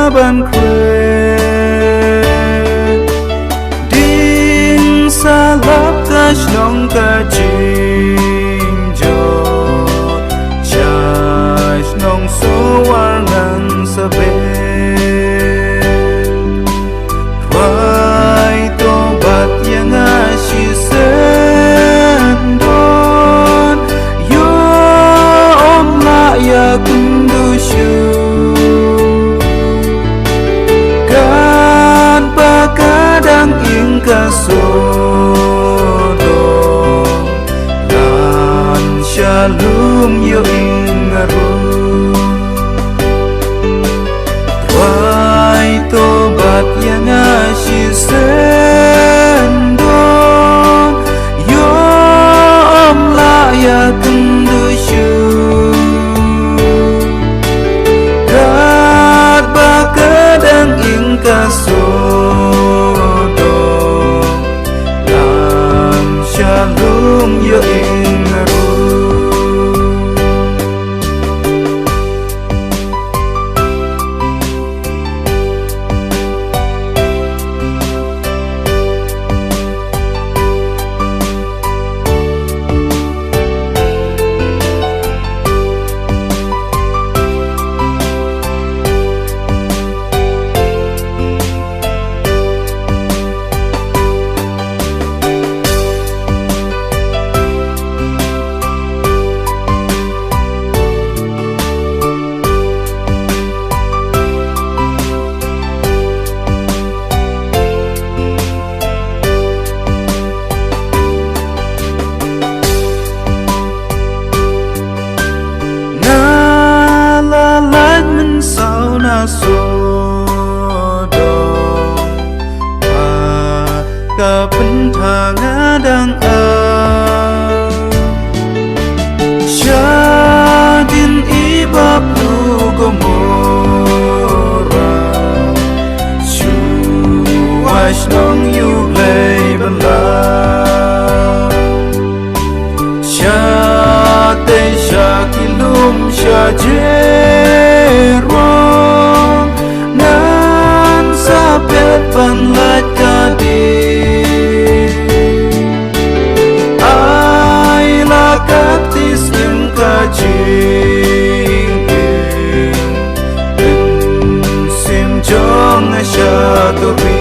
ban khuê đinh xa lấp ta nong ta chinh cho chai nong số war ngang sa bê vai to bat yang a si sen don yo om la ya kundu shu kan pakadang ing kasodo lan shalom yo ing aru vai to bat yang ashi sendon yo om la ya kundu shu kat bakadang ing kasodo lan shalom yo ing aru sao na so do pa ka pen tha nga dang a sha din i bap lu go mora chu wash nong you play bala sha te sha kilum sha je van lát ca đi ai là các tis im ca chinh tình sim cho ngay cha tôi